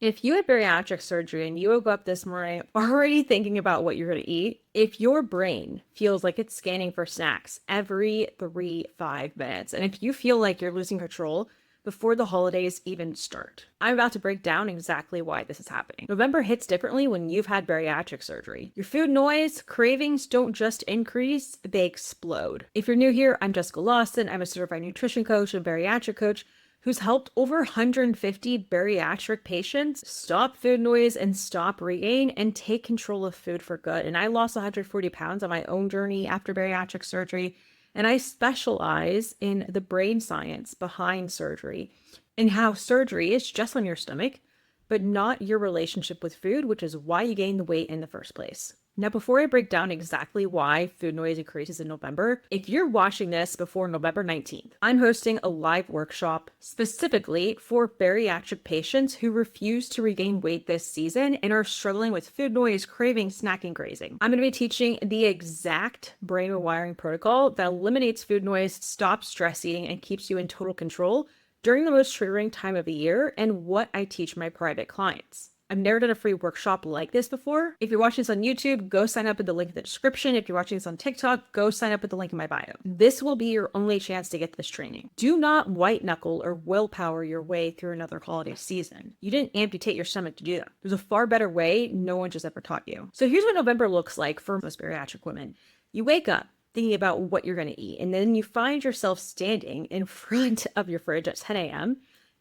If you had bariatric surgery and you woke up this morning already thinking about what you're going to eat, if your brain feels like it's scanning for snacks every 5 minutes, and if you feel like you're losing control before the holidays even start, I'm about to break down exactly why this is happening. November hits differently when you've had bariatric surgery. Your food noise, cravings don't just increase, they explode. If you're new here, I'm Jessica Lawson. I'm a certified nutrition coach and bariatric coach who's helped over 150 bariatric patients stop food noise and stop regain and take control of food for good. And I lost 140 pounds on my own journey after bariatric surgery. And I specialize in the brain science behind surgery and how surgery is just on your stomach, but not your relationship with food, which is why you gain the weight in the first place. Now, before I break down exactly why food noise increases in November, if you're watching this before November 19th, I'm hosting a live workshop specifically for bariatric patients who refuse to regain weight this season and are struggling with food noise, craving, snacking, grazing. I'm going to be teaching the exact brain rewiring protocol that eliminates food noise, stops stress eating, and keeps you in total control during the most triggering time of the year, and what I teach my private clients. I've never done a free workshop like this before. If you're watching this on YouTube, go sign up at the link in the description. If you're watching this on TikTok, go sign up at the link in my bio. This will be your only chance to get this training. Do not white knuckle or willpower your way through another holiday season. You didn't amputate your stomach to do that. There's a far better way no one just ever taught you. So here's what November looks like for most bariatric women. You wake up thinking about what you're going to eat, and then you find yourself standing in front of your fridge at 10 a.m.,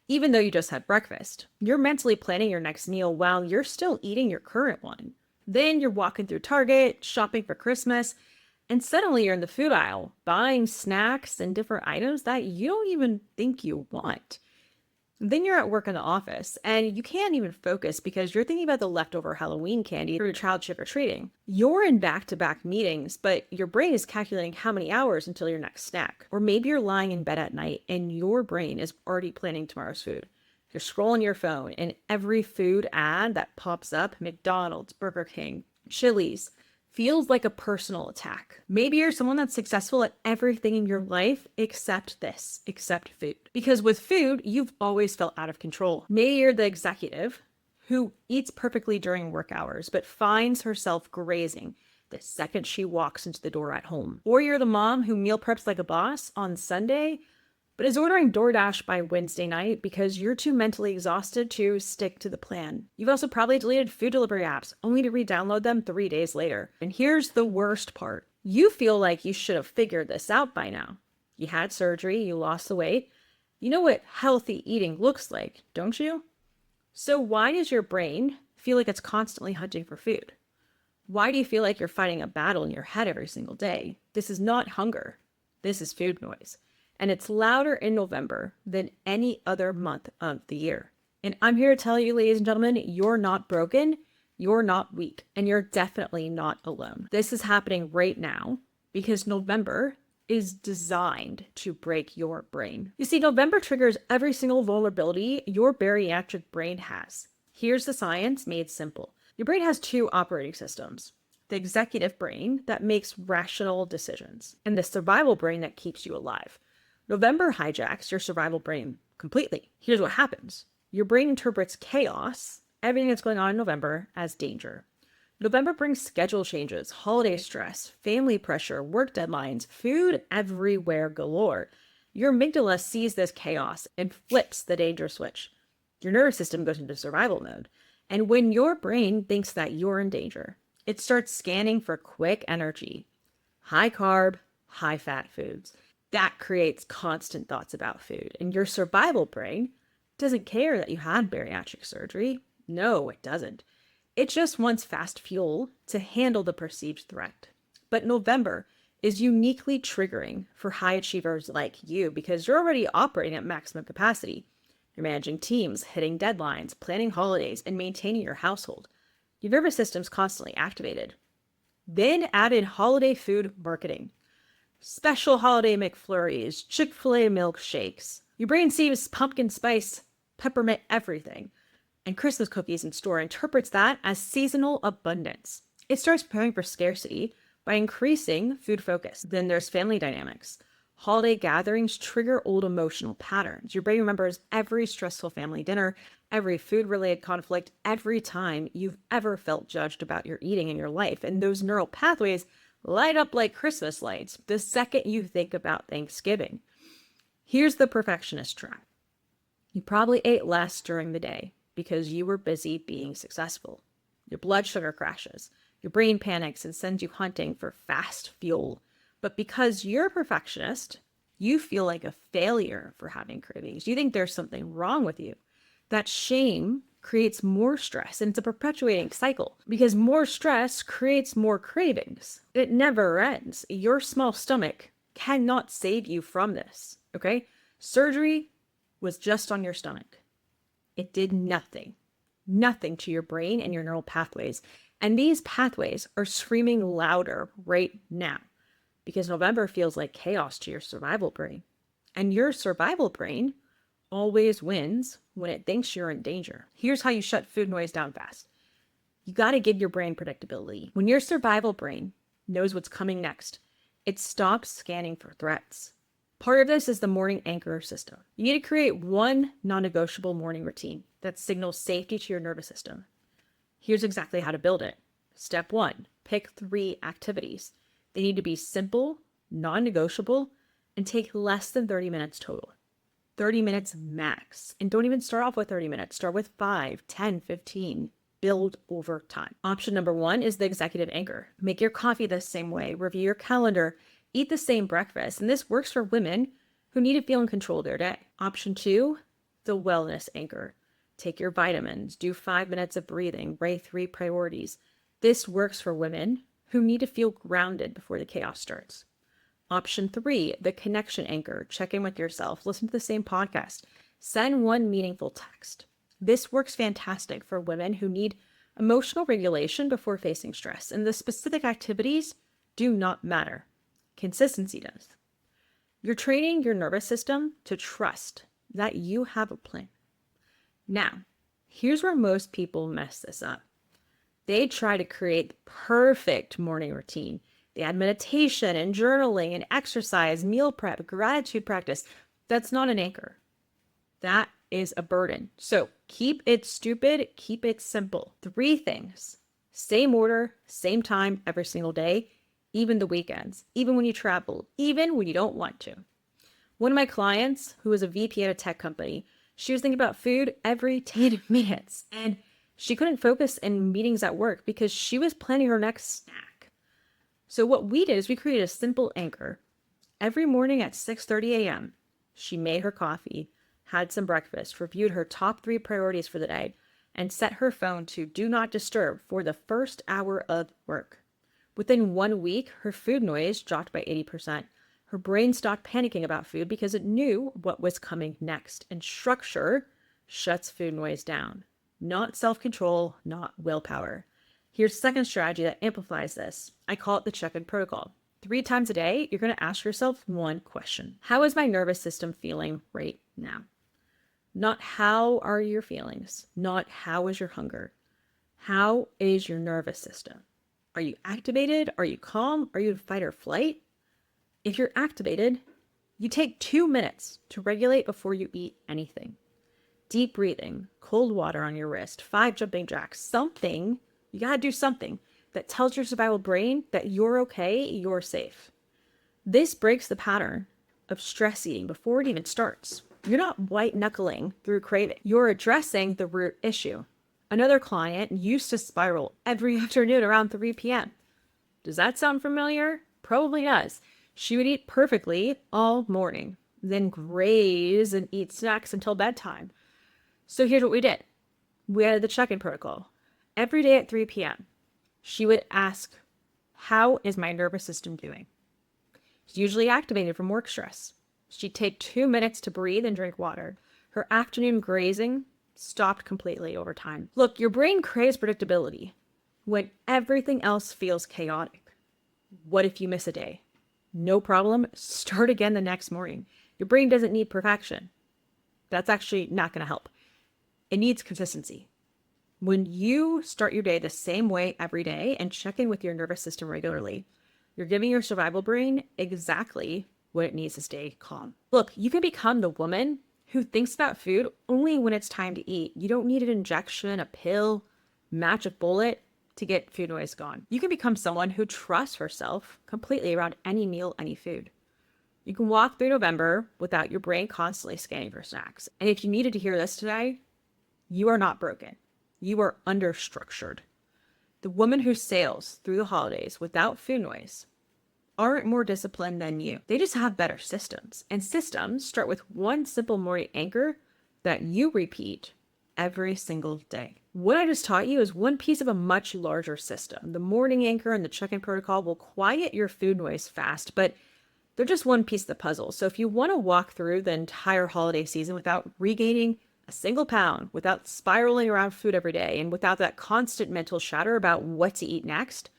even though you just had breakfast. You're mentally planning your next meal while you're still eating your current one. Then you're walking through Target, shopping for Christmas, and suddenly you're in the food aisle, buying snacks and different items that you don't even think you want. Then you're at work in the office and you can't even focus because you're thinking about the leftover Halloween candy for your child trick-or-treating. You're in back-to-back meetings, but your brain is calculating how many hours until your next snack. Or maybe you're lying in bed at night and your brain is already planning tomorrow's food. You're scrolling your phone and every food ad that pops up, McDonald's, Burger King, Chili's, feels like a personal attack. Maybe you're someone that's successful at everything in your life except this, except food. Because with food, you've always felt out of control. Maybe you're the executive who eats perfectly during work hours, but finds herself grazing the second she walks into the door at home. Or you're the mom who meal preps like a boss on Sunday, but is ordering DoorDash by Wednesday night because you're too mentally exhausted to stick to the plan. You've also probably deleted food delivery apps only to re-download them 3 days later. And here's the worst part. You feel like you should have figured this out by now. You had surgery, you lost the weight. You know what healthy eating looks like, don't you? So why does your brain feel like it's constantly hunting for food? Why do you feel like you're fighting a battle in your head every single day? This is not hunger. This is food noise. And it's louder in November than any other month of the year. And I'm here to tell you, ladies and gentlemen, you're not broken, you're not weak, and you're definitely not alone. This is happening right now because November is designed to break your brain. You see, November triggers every single vulnerability your bariatric brain has. Here's the science made simple. Your brain has two operating systems: the executive brain that makes rational decisions, and the survival brain that keeps you alive. November hijacks your survival brain completely. Here's what happens. Your brain interprets chaos, everything that's going on in November, as danger. November brings schedule changes, holiday stress, family pressure, work deadlines, food everywhere galore. Your amygdala sees this chaos and flips the danger switch. Your nervous system goes into survival mode. And when your brain thinks that you're in danger, it starts scanning for quick energy, high carb, high fat foods. That creates constant thoughts about food. And your survival brain doesn't care that you had bariatric surgery. No, it doesn't. It just wants fast fuel to handle the perceived threat. But November is uniquely triggering for high achievers like you because you're already operating at maximum capacity. You're managing teams, hitting deadlines, planning holidays, and maintaining your household. Your nervous system's constantly activated. Then add in holiday food marketing. Special holiday McFlurries, Chick-fil-A milkshakes. Your brain sees pumpkin spice, peppermint everything, and Christmas cookies in store interprets that as seasonal abundance. It starts preparing for scarcity by increasing food focus. Then there's family dynamics. Holiday gatherings trigger old emotional patterns. Your brain remembers every stressful family dinner, every food-related conflict, every time you've ever felt judged about your eating in your life. And those neural pathways light up like Christmas lights the second you think about Thanksgiving. Here's the perfectionist trap. You probably ate less during the day because you were busy being successful. Your blood sugar crashes. Your brain panics and sends you hunting for fast fuel. But because you're a perfectionist, you feel like a failure for having cravings. You think there's something wrong with you. That shame creates more stress, and it's a perpetuating cycle because more stress creates more cravings. It never ends. Your small stomach cannot save you from this, okay? Surgery was just on your stomach. It did nothing to your brain and your neural pathways. And these pathways are screaming louder right now because November feels like chaos to your survival brain. And your survival brain always wins when it thinks you're in danger. Here's how you shut food noise down fast. You got to give your brain predictability. When your survival brain knows what's coming next, it stops scanning for threats. Part of this is the morning anchor system. You need to create one non-negotiable morning routine that signals safety to your nervous system. Here's exactly how to build it. Step 1, pick 3 activities. They need to be simple, non-negotiable, and take less than 30 minutes total. 30 minutes max. And don't even start off with 30 minutes. Start with 5, 10, 15. Build over time. Option number 1 is the executive anchor. Make your coffee the same way. Review your calendar. Eat the same breakfast. And this works for women who need to feel in control of their day. Option 2, the wellness anchor. Take your vitamins. Do 5 minutes of breathing. Write 3 priorities. This works for women who need to feel grounded before the chaos starts. Option 3, the connection anchor. Check in with yourself. Listen to the same podcast. Send one meaningful text. This works fantastic for women who need emotional regulation before facing stress. And the specific activities do not matter. Consistency does. You're training your nervous system to trust that you have a plan. Now, here's where most people mess this up. They try to create the perfect morning routine. They add meditation and journaling and exercise, meal prep, gratitude practice. That's not an anchor. That is a burden. So keep it stupid, keep it simple. 3 things. Same order, same time every single day, even the weekends, even when you travel, even when you don't want to. One of my clients, who was a VP at a tech company, she was thinking about food every 10 minutes, and she couldn't focus in meetings at work because she was planning her next snack. So what we did is we created a simple anchor. Every morning at 6:30 a.m., she made her coffee, had some breakfast, reviewed her top 3 priorities for the day, and set her phone to do not disturb for the first hour of work. Within 1 week, her food noise dropped by 80%. Her brain stopped panicking about food because it knew what was coming next. And structure shuts food noise down. Not self-control, not willpower. Here's a second strategy that amplifies this. I call it the check-in protocol. 3 times a day, you're going to ask yourself one question. How is my nervous system feeling right now? Not how are your feelings, not how is your hunger. How is your nervous system? Are you activated? Are you calm? Are you in fight or flight? If you're activated, you take 2 minutes to regulate before you eat anything. Deep breathing, cold water on your wrist, 5 jumping jacks, something, you gotta do something that tells your survival brain that you're okay, you're safe. This breaks the pattern of stress eating before it even starts. You're not white knuckling through craving. You're addressing the root issue. Another client used to spiral every afternoon around 3 p.m. Does that sound familiar? Probably does. She would eat perfectly all morning, then graze and eat snacks until bedtime. So here's what we did. We had the check-in protocol. Every day at 3 p.m., she would ask, how is my nervous system doing? She's usually activated from work stress. She'd take 2 minutes to breathe and drink water. Her afternoon grazing stopped completely over time. Look, your brain craves predictability when everything else feels chaotic. What if you miss a day? No problem. Start again the next morning. Your brain doesn't need perfection. That's actually not going to help. It needs consistency. When you start your day the same way every day and check in with your nervous system regularly, you're giving your survival brain exactly when it needs to stay calm. Look, you can become the woman who thinks about food only when it's time to eat. You don't need an injection, a pill, magic bullet to get food noise gone. You can become someone who trusts herself completely around any meal, any food. You can walk through November without your brain constantly scanning for snacks. And if you needed to hear this today, you are not broken. You are understructured. The woman who sails through the holidays without food noise aren't more disciplined than you. They just have better systems. And systems start with one simple morning anchor that you repeat every single day. What I just taught you is one piece of a much larger system. The morning anchor and the check-in protocol will quiet your food noise fast, but they're just one piece of the puzzle. So if you want to walk through the entire holiday season without regaining a single pound, without spiraling around food every day, and without that constant mental chatter about what to eat next,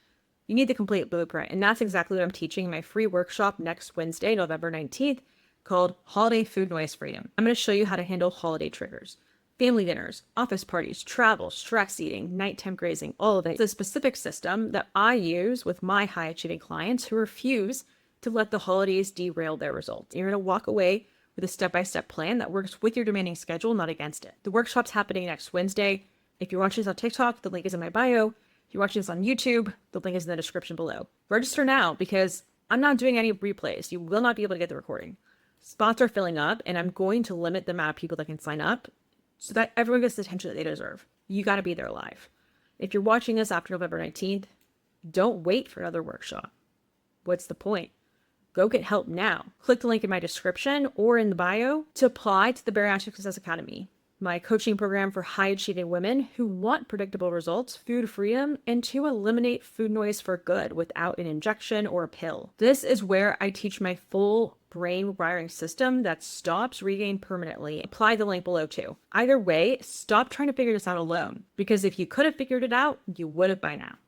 you need the complete blueprint. And that's exactly what I'm teaching in my free workshop next Wednesday, November 19th, called Holiday Food Noise Freedom. I'm going to show you how to handle holiday triggers. Family dinners, office parties, travel, stress eating, nighttime grazing, all of it. It's a specific system that I use with my high-achieving clients who refuse to let the holidays derail their results. You're going to walk away with a step-by-step plan that works with your demanding schedule, not against it. The workshop's happening next Wednesday. If you're watching this on TikTok, the link is in my bio. If you're watching this on YouTube, the link is in the description below. Register now because I'm not doing any replays. You will not be able to get the recording. Spots are filling up, and I'm going to limit the amount of people that can sign up so that everyone gets the attention that they deserve. You got to be there live. If you're watching this after November 19th, don't wait for another workshop. What's the point? Go get help now. Click the link in my description or in the bio to apply to the Bariatric Success Academy, my coaching program for high-achieving women who want predictable results, food freedom, and to eliminate food noise for good without an injection or a pill. This is where I teach my full brain wiring system that stops regain permanently. Apply the link below too. Either way, stop trying to figure this out alone, because if you could have figured it out, you would have by now.